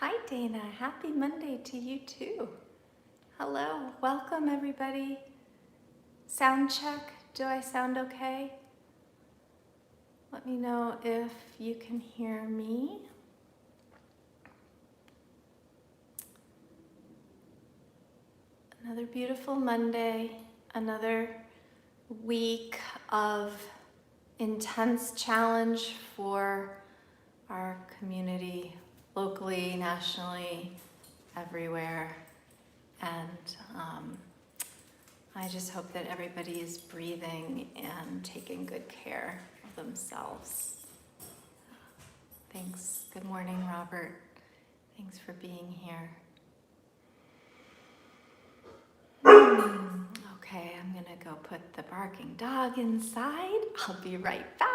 Hi Dana, happy Monday to you too. Hello, welcome everybody. Sound check, do I sound okay? Let me know if you can hear me. Another beautiful Monday, another week of intense challenge for our community, locally, nationally, everywhere. And I just hope that everybody is breathing and taking good care of themselves. Thanks. Good morning, Robert. Thanks for being here. Okay, I'm gonna go put the barking dog inside. I'll be right back.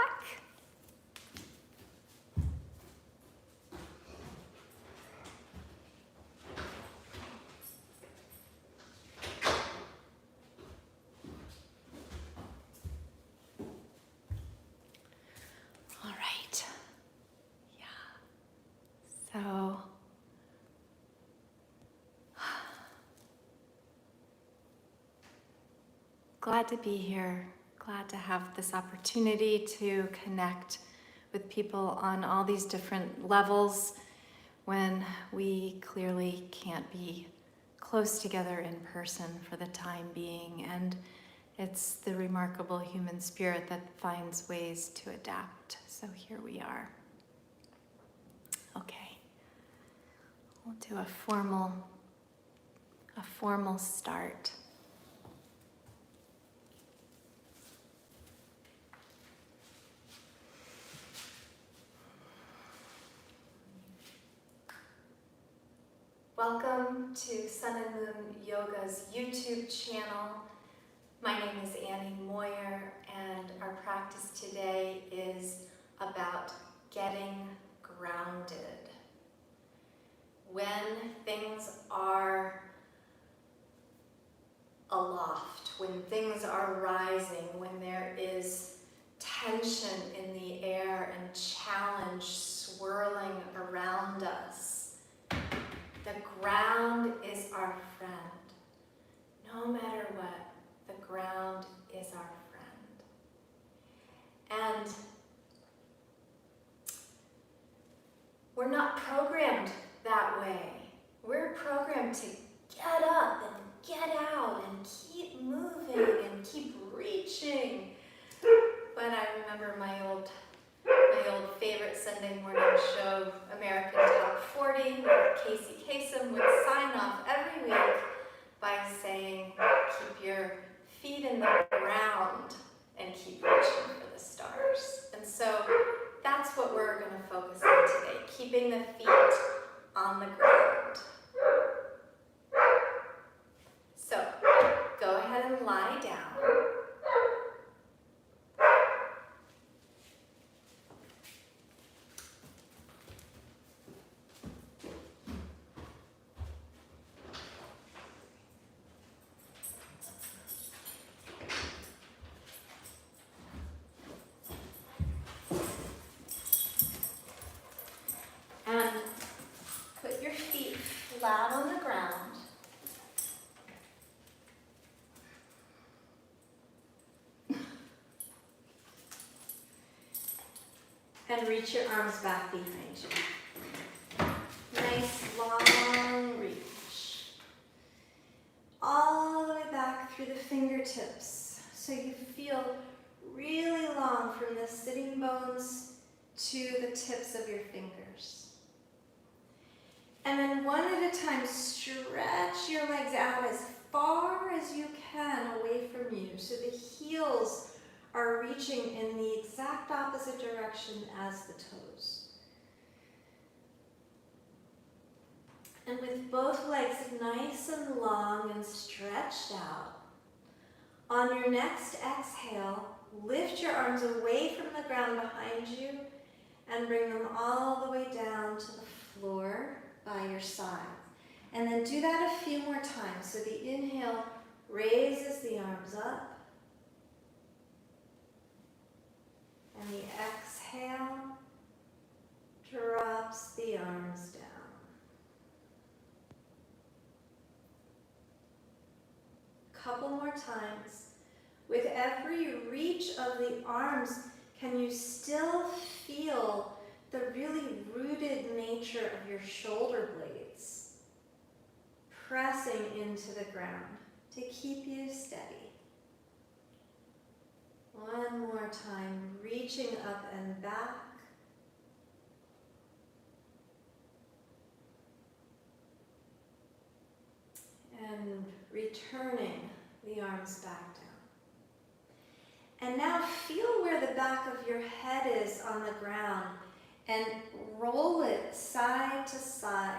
All right. Yeah. So, glad to be here. Glad to have this opportunity to connect with people on all these different levels when we clearly can't be close together in person for the time being. And it's the remarkable human spirit that finds ways to adapt. So here we are. Okay. We'll do a formal start. Welcome to Sun and Moon Yoga's YouTube channel. My name is Annie Moyer, and our practice today is about getting grounded. When things are aloft, when things are rising, when there is tension in the air and challenge swirling around us, the ground is our friend. No matter what, the ground is our friend. And we're not programmed that way. We're programmed to get up and get out and keep moving and keep reaching. But I remember my old favorite Sunday morning show, American Top 40, where Casey Kasem would sign off every week by saying, keep your feet in the ground and keep reaching for the stars. And so that's what we're going to focus on today, keeping the feet on the ground. So go ahead and lie down. And put your feet flat on the ground. And reach your arms back behind you. Nice long reach. All the way back through the fingertips. So you feel really long from the sitting bones to the tips of your fingers. And then one at a time, stretch your legs out as far as you can away from you. So the heels are reaching in the exact opposite direction as the toes. And with both legs nice and long and stretched out, on your next exhale, lift your arms away from the ground behind you and bring them all the way down to the floor by your side. And then do that a few more times. So the inhale raises the arms up. And the exhale drops the arms down. times. With every reach of the arms, can you still feel the really rooted nature of your shoulder blades pressing into the ground to keep you steady? One more time, reaching up and back. And returning the arms back down. And now feel where the back of your head is on the ground and roll it side to side.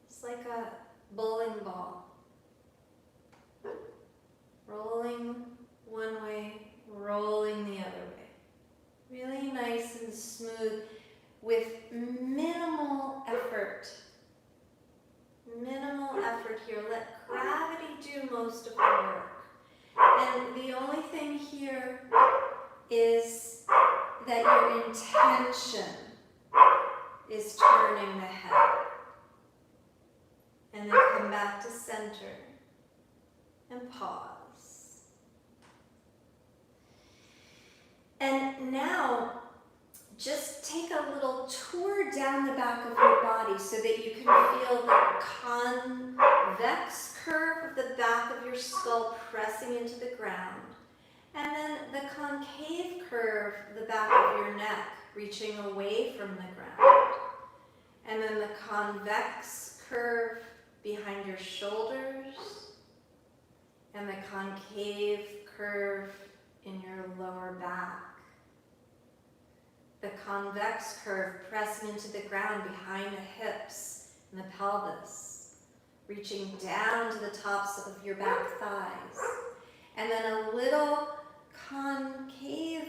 It's like a bowling ball. Rolling one way, rolling the other way. Really nice and smooth with minimal effort. Minimal effort here. Let gravity do most of the work. And the only thing here is that your intention is turning the head. And then come back to center and pause. And now, just take a little tour down the back of your body so that you can feel the convex curve of the back of your skull pressing into the ground. And then the concave curve of the back of your neck reaching away from the ground. And then the convex curve behind your shoulders. And the concave curve in your lower back. The convex curve pressing into the ground behind the hips and the pelvis, reaching down to the tops of your back thighs. And then a little concave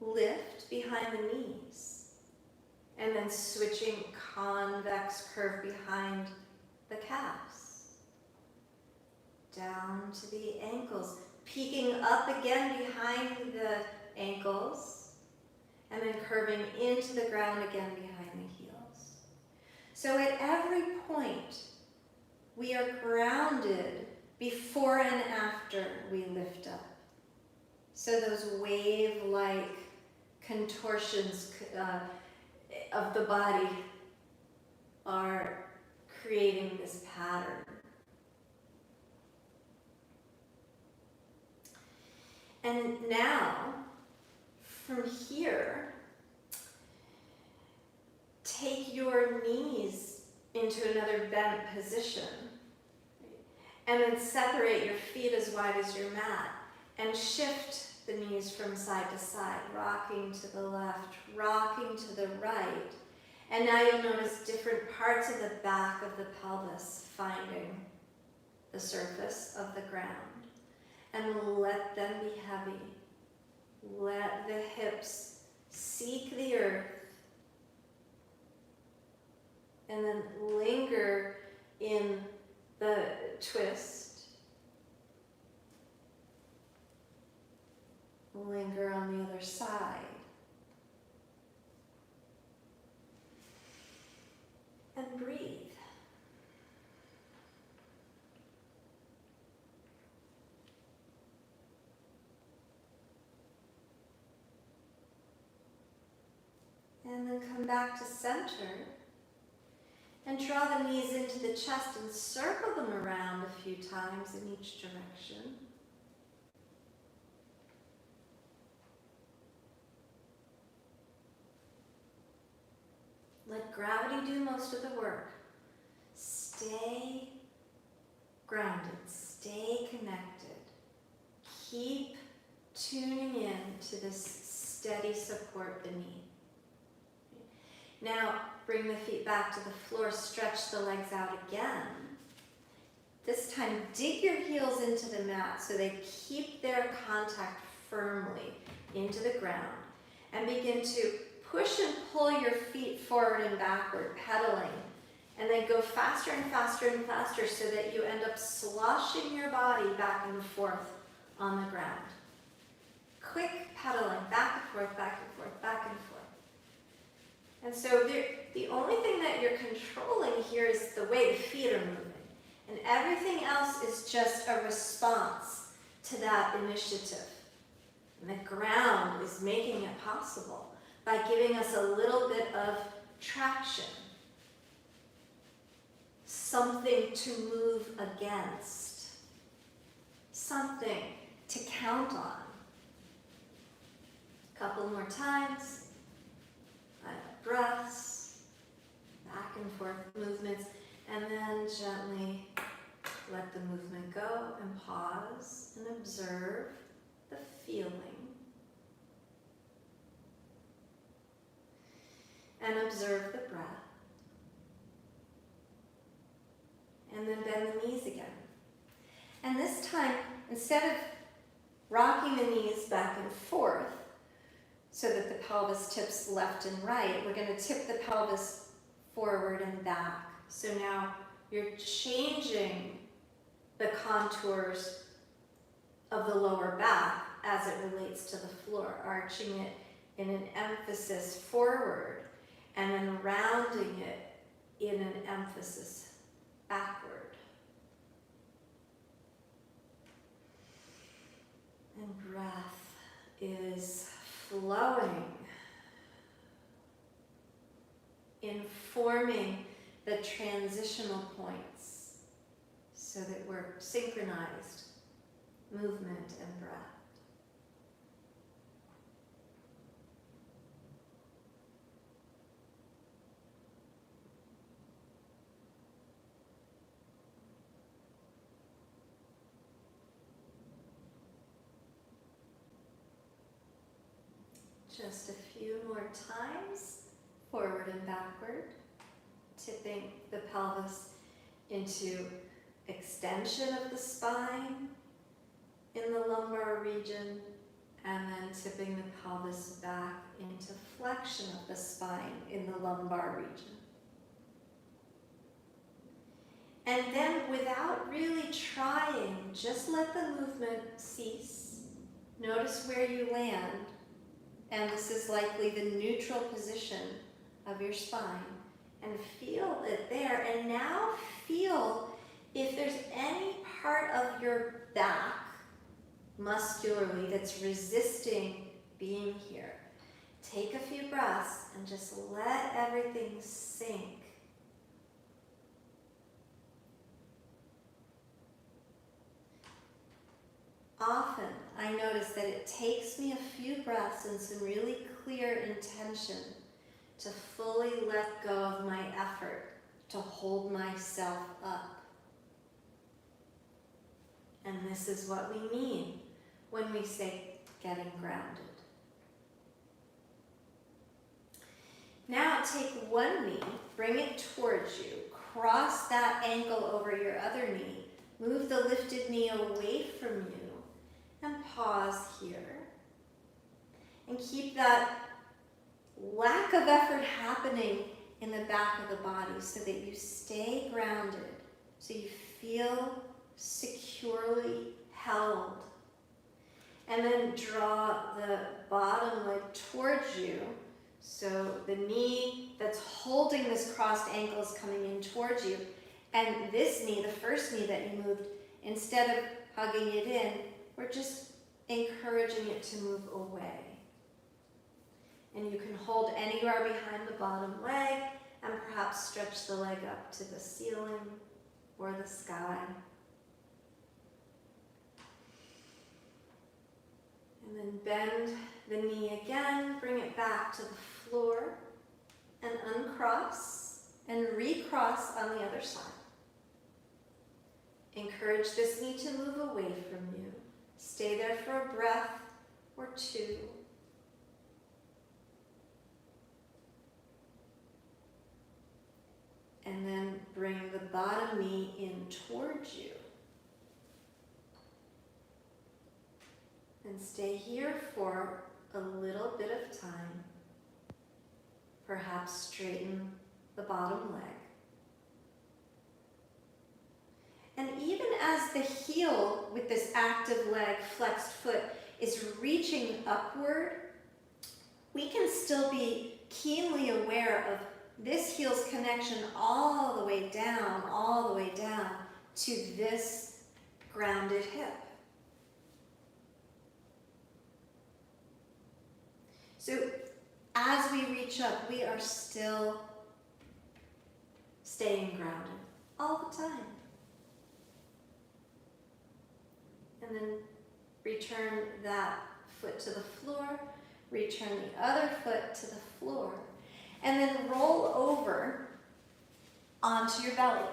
lift behind the knees. And then switching convex curve behind the calves. Down to the ankles, peeking up again behind the ankles. And then curving into the ground again behind the heels. So at every point, we are grounded before and after we lift up. So those wave-like contortions of the body are creating this pattern. And now, from here, take your knees into another bent position. And then separate your feet as wide as your mat. And shift the knees from side to side, rocking to the left, rocking to the right. And now you'll notice different parts of the back of the pelvis finding the surface of the ground. And let them be heavy. Let the hips seek the earth. And then linger in the twist. Linger on the other side. And breathe. And then come back to center. And draw the knees into the chest and circle them around a few times in each direction. Let gravity do most of the work. Stay grounded, stay connected. Keep tuning in to this steady support beneath. Now, bring the feet back to the floor, stretch the legs out again. This time, dig your heels into the mat so they keep their contact firmly into the ground. And begin to push and pull your feet forward and backward, pedaling. And then go faster and faster and faster so that you end up sloshing your body back and forth on the ground. Quick pedaling, back and forth, back and forth, back and forth. And so the only thing that you're controlling here is the way the feet are moving. And everything else is just a response to that initiative. And the ground is making it possible by giving us a little bit of traction, something to move against, something to count on. A couple more times, breaths, back and forth movements, and then gently let the movement go and pause and observe the feeling. And observe the breath. And then bend the knees again. And this time, instead of rocking the knees back and forth so that the pelvis tips left and right, we're going to tip the pelvis forward and back. So now you're changing the contours of the lower back as it relates to the floor, arching it in an emphasis forward and then rounding it in an emphasis backward. And breath is flowing, informing the transitional points so that we're synchronized, movement and breath. Just a few more times, forward and backward, tipping the pelvis into extension of the spine in the lumbar region, and then tipping the pelvis back into flexion of the spine in the lumbar region. And then without really trying, just let the movement cease. Notice where you land. And this is likely the neutral position of your spine. And feel it there. And now feel if there's any part of your back muscularly that's resisting being here. Take a few breaths and just let everything sink. Often, I notice that it takes me a few breaths and some really clear intention to fully let go of my effort to hold myself up. And this is what we mean when we say getting grounded. Now take one knee, bring it towards you, cross that ankle over your other knee, move the lifted knee away from you, and pause here. And keep that lack of effort happening in the back of the body so that you stay grounded, so you feel securely held. And then draw the bottom leg towards you, so the knee that's holding this crossed ankle is coming in towards you. And this knee, the first knee that you moved, instead of hugging it in, we're just encouraging it to move away. And you can hold anywhere behind the bottom leg and perhaps stretch the leg up to the ceiling or the sky. And then bend the knee again, bring it back to the floor and uncross and recross on the other side. Encourage this knee to move away from you. Stay there for a breath or two. And then bring the bottom knee in towards you. And stay here for a little bit of time. Perhaps straighten the bottom leg. And even as the heel with this active leg, flexed foot, is reaching upward, we can still be keenly aware of this heel's connection all the way down, to this grounded hip. So as we reach up, we are still staying grounded all the time. And then return that foot to the floor, return the other foot to the floor, and then roll over onto your belly,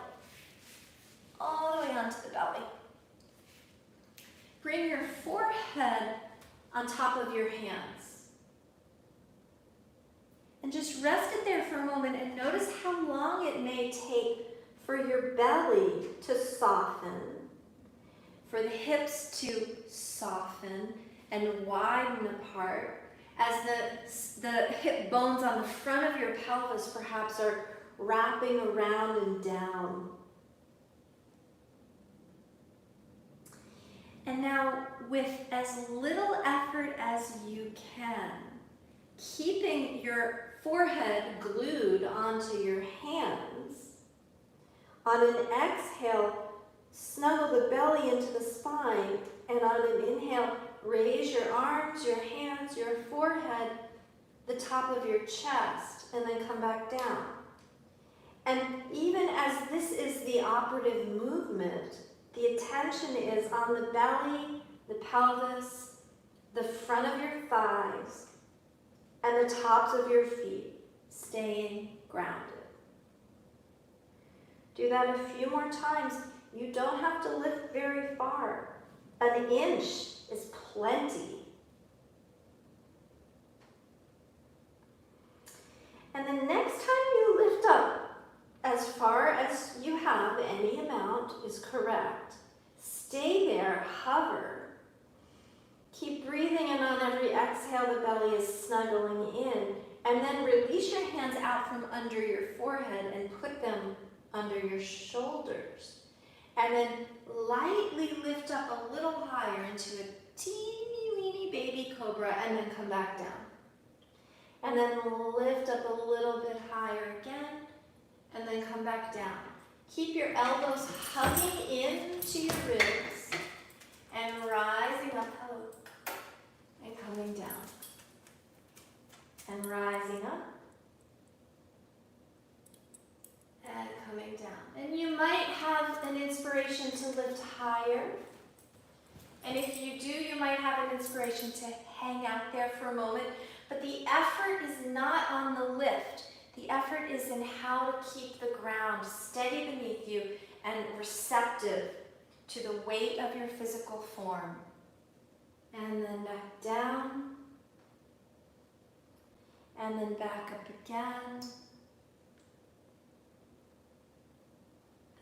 all the way onto the belly. Bring your forehead on top of your hands. And just rest it there for a moment and notice how long it may take for your belly to soften, for the hips to soften and widen apart, as the hip bones on the front of your pelvis perhaps are wrapping around and down. And now, with as little effort as you can, keeping your forehead glued onto your hands, on an exhale, snuggle the belly into the spine, and on an inhale, raise your arms, your hands, your forehead, the top of your chest, and then come back down. And even as this is the operative movement, the attention is on the belly, the pelvis, the front of your thighs, and the tops of your feet, staying grounded. Do that a few more times. You don't have to lift very far. An inch is plenty. And the next time you lift up, as far as you have, any amount is correct. Stay there, hover. Keep breathing, and on every exhale, the belly is snuggling in. And then release your hands out from under your forehead and put them under your shoulders. And then lightly lift up a little higher into a teeny weeny baby cobra, and then come back down. And then lift up a little bit higher again, and then come back down. Keep your elbows hugging into your ribs and rising up, and coming down. And rising up and coming down. And you might have an inspiration to lift higher. And if you do, you might have an inspiration to hang out there for a moment. But the effort is not on the lift. The effort is in how to keep the ground steady beneath you and receptive to the weight of your physical form. And then back down. And then back up again.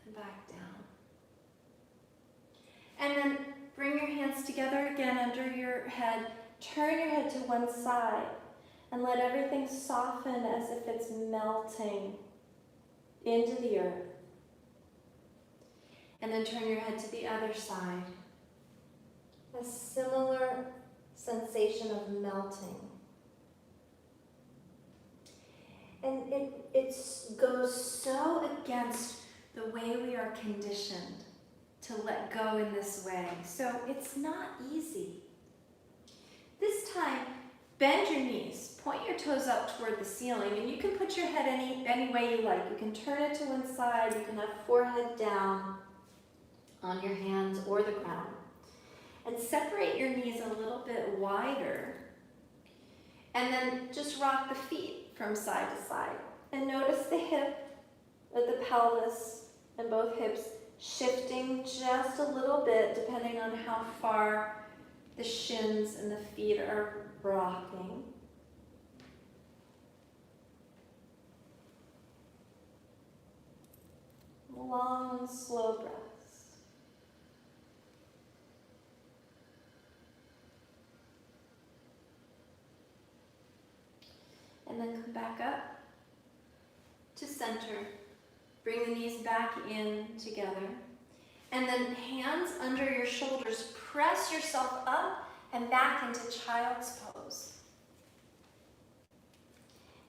And back down. And then bring your hands together again under your head. Turn your head to one side and let everything soften as if it's melting into the earth. And then turn your head to the other side. A similar sensation of melting. And it goes so against the way we are conditioned to let go in this way. So it's not easy. This time, bend your knees, point your toes up toward the ceiling, and you can put your head any way you like. You can turn it to one side, you can have forehead down on your hands or the ground. And separate your knees a little bit wider. And then just rock the feet from side to side. And notice the hip, the pelvis, and both hips shifting just a little bit depending on how far the shins and the feet are rocking. Long, slow breaths. And then come back up to center. Bring the knees back in together. And then hands under your shoulders. Press yourself up and back into child's pose.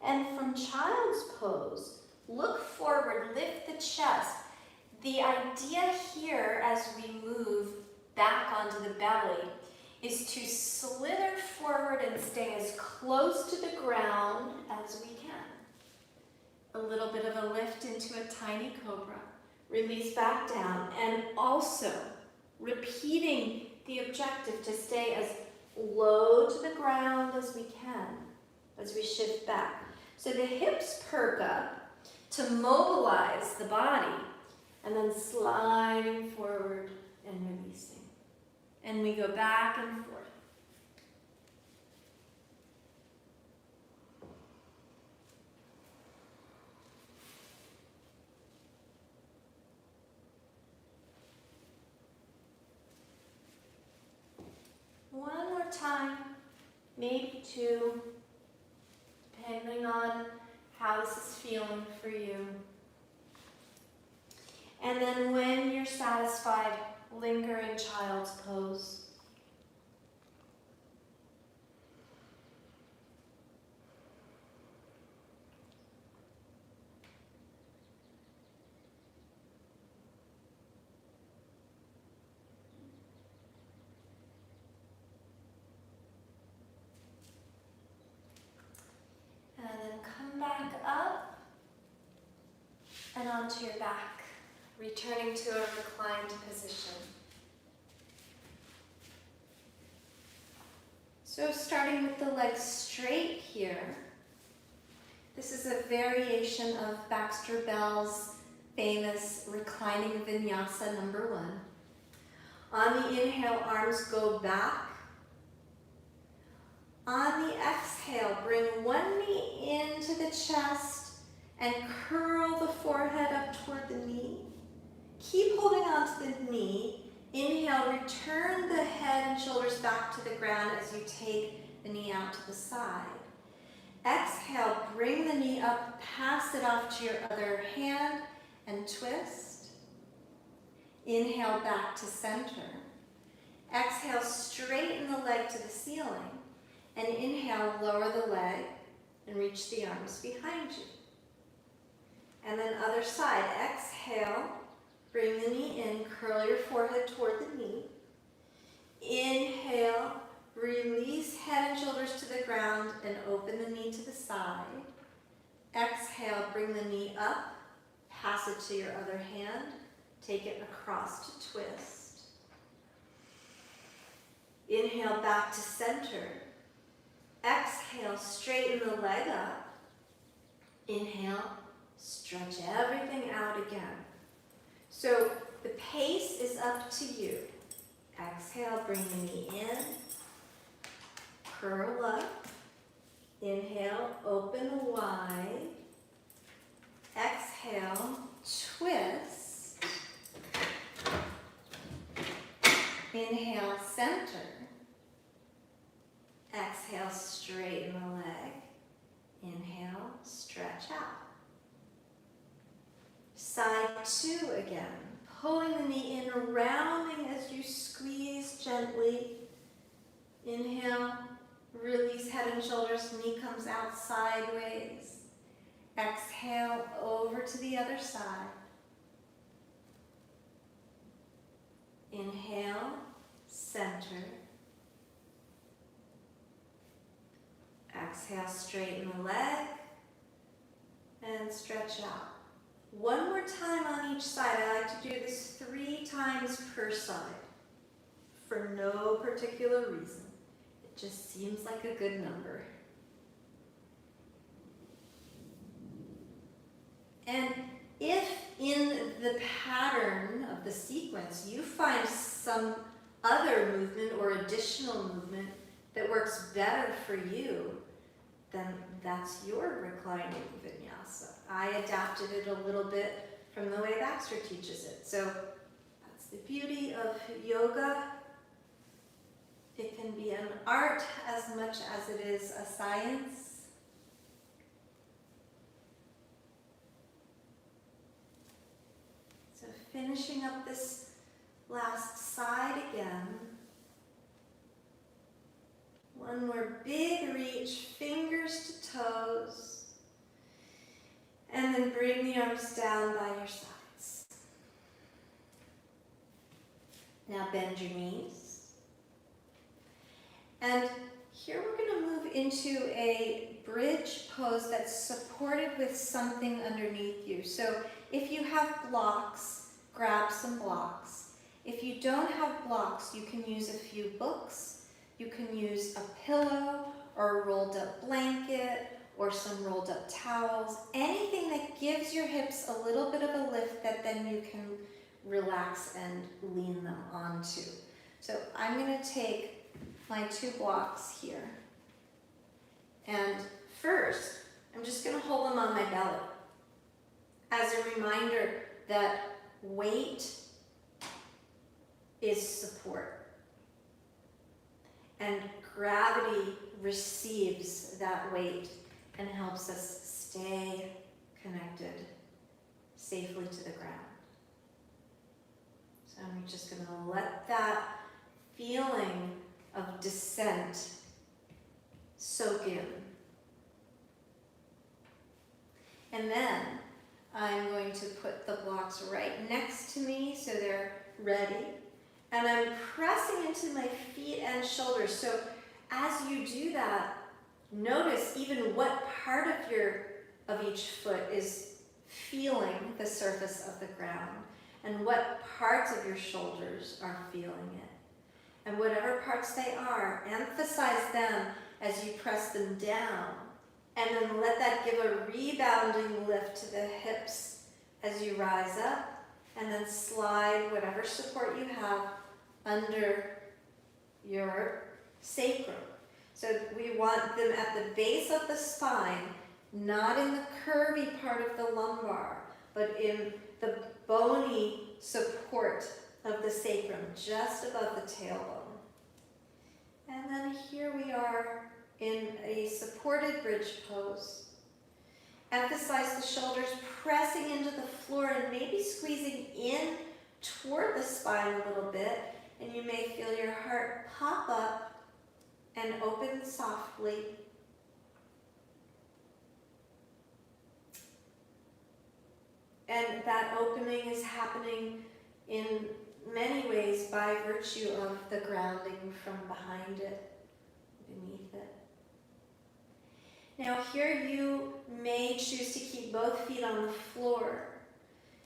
And from child's pose, look forward, lift the chest. The idea here as we move back onto the belly is to slither forward and stay as close to the ground as we can. A little bit of a lift into a tiny cobra. Release back down, and also repeating the objective to stay as low to the ground as we can as we shift back. So the hips perk up to mobilize the body, and then sliding forward and releasing. And we go back and forth. One more time, maybe two, depending on how this is feeling for you. And then when you're satisfied, linger in child's pose. And then come back up and onto your back, returning to a reclined position. So starting with the legs straight here, this is a variation of Baxter Bell's famous reclining vinyasa number 1. On the inhale, arms go back. On the exhale, bring one knee into the chest and curl the forehead up toward the knee. Keep holding on to the knee. Inhale, return the head and shoulders back to the ground as you take the knee out to the side. Exhale, bring the knee up, pass it off to your other hand and twist. Inhale, back to center. Exhale, straighten the leg to the ceiling. And inhale, lower the leg and reach the arms behind you. And then other side, exhale, bring the knee in, curl your forehead toward the knee. Inhale, release head and shoulders to the ground and open the knee to the side. Exhale, bring the knee up, pass it to your other hand, take it across to twist. Inhale, back to center. Exhale, straighten the leg up. Inhale, stretch everything out again. So the pace is up to you. Exhale, bring the knee in. Curl up. Inhale, open wide. Exhale, twist. Inhale, center. Exhale, straighten the leg. Inhale, stretch out. Side 2 again. Pulling the knee in, rounding as you squeeze gently. Inhale, release head and shoulders, knee comes out sideways. Exhale, over to the other side. Inhale, center. Exhale, straighten the leg and stretch out. One more time on each side. I like to do this 3 times per side for no particular reason. It just seems like a good number. And if in the pattern of the sequence you find some other movement or additional movement that works better for you, then that's your reclining vinyasa. I adapted it a little bit from the way Baxter teaches it. So that's the beauty of yoga. It can be an art as much as it is a science. So finishing up this last side again. One more big reach, fingers to toes. And then bring the arms down by your sides. Now bend your knees. And here we're going to move into a bridge pose that's supported with something underneath you. So if you have blocks, grab some blocks. If you don't have blocks, you can use a few books. You can use a pillow or a rolled up blanket or some rolled up towels. Anything that gives your hips a little bit of a lift that then you can relax and lean them onto. So I'm going to take my 2 blocks here. And first, I'm just going to hold them on my belly as a reminder that weight is support. And gravity receives that weight and helps us stay connected safely to the ground. So I'm just going to let that feeling of descent soak in. And then I'm going to put the blocks right next to me so they're ready. And I'm pressing into my feet and shoulders. So as you do that, notice even what part of each foot is feeling the surface of the ground and what parts of your shoulders are feeling it. And whatever parts they are, emphasize them as you press them down. And then let that give a rebounding lift to the hips as you rise up. And then slide whatever support you have under your sacrum. So we want them at the base of the spine, not in the curvy part of the lumbar, but in the bony support of the sacrum, just above the tailbone. And then here we are in a supported bridge pose. Emphasize the shoulders pressing into the floor and maybe squeezing in toward the spine a little bit. And you may feel your heart pop up and open softly. And that opening is happening in many ways by virtue of the grounding from behind it, beneath it. Now here you may choose to keep both feet on the floor.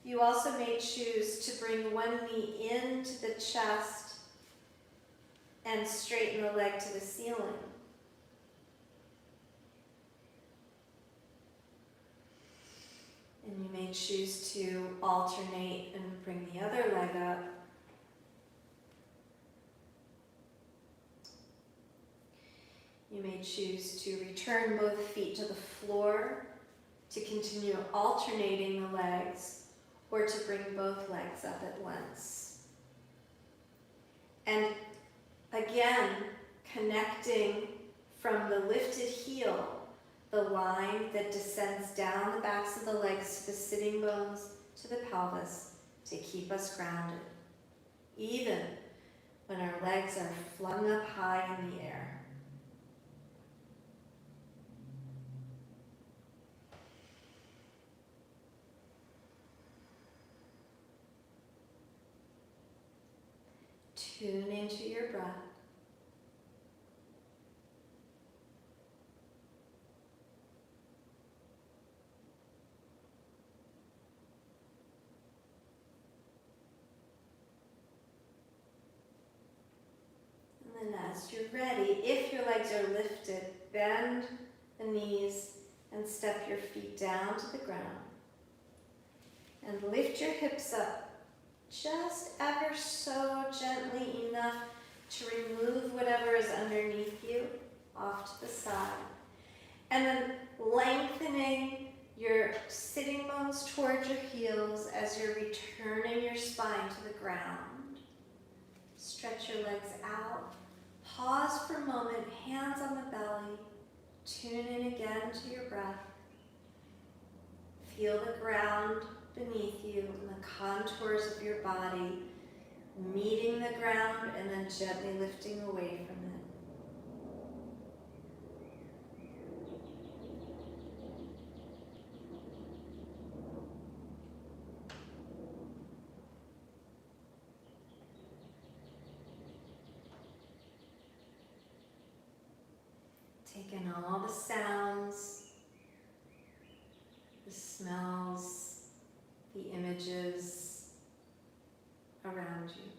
You also may choose to bring one knee into the chest and straighten the leg to the ceiling. And you may choose to alternate and bring the other leg up. You may choose to return both feet to the floor, to continue alternating the legs, or to bring both legs up at once. And again, connecting from the lifted heel, the line that descends down the backs of the legs to the sitting bones, to the pelvis, to keep us grounded, even when our legs are flung up high in the air. Tune into your breath. And then as you're ready, if your legs are lifted, bend the knees and step your feet down to the ground. And lift your hips up just ever so gently enough to remove whatever is underneath you off to the side. And then lengthening your sitting bones towards your heels as you're returning your spine to the ground. Stretch your legs out. Pause for a moment, hands on the belly. Tune in again to your breath. Feel the ground beneath you and the contours of your body meeting the ground and then gently lifting away from it. Take in all the sounds, the smells, the images around you.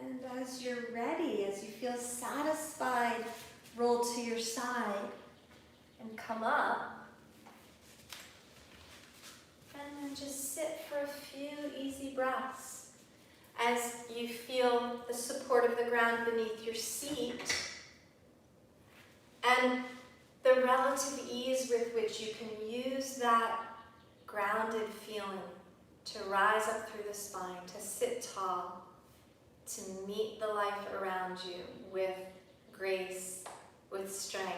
And as you're ready, as you feel satisfied, roll to your side and come up. And then just sit for a few easy breaths as you feel the support of the ground beneath your seat and the relative ease with which you can use that grounded feeling to rise up through the spine, to sit tall, to meet the life around you with grace, with strength,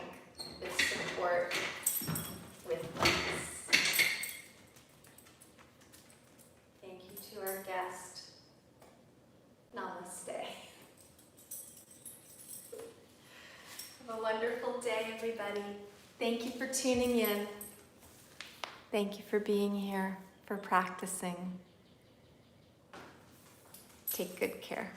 with support, with peace. Thank you to our guest. Namaste. Have a wonderful day, everybody. Thank you for tuning in. Thank you for being here, for practicing. Take good care.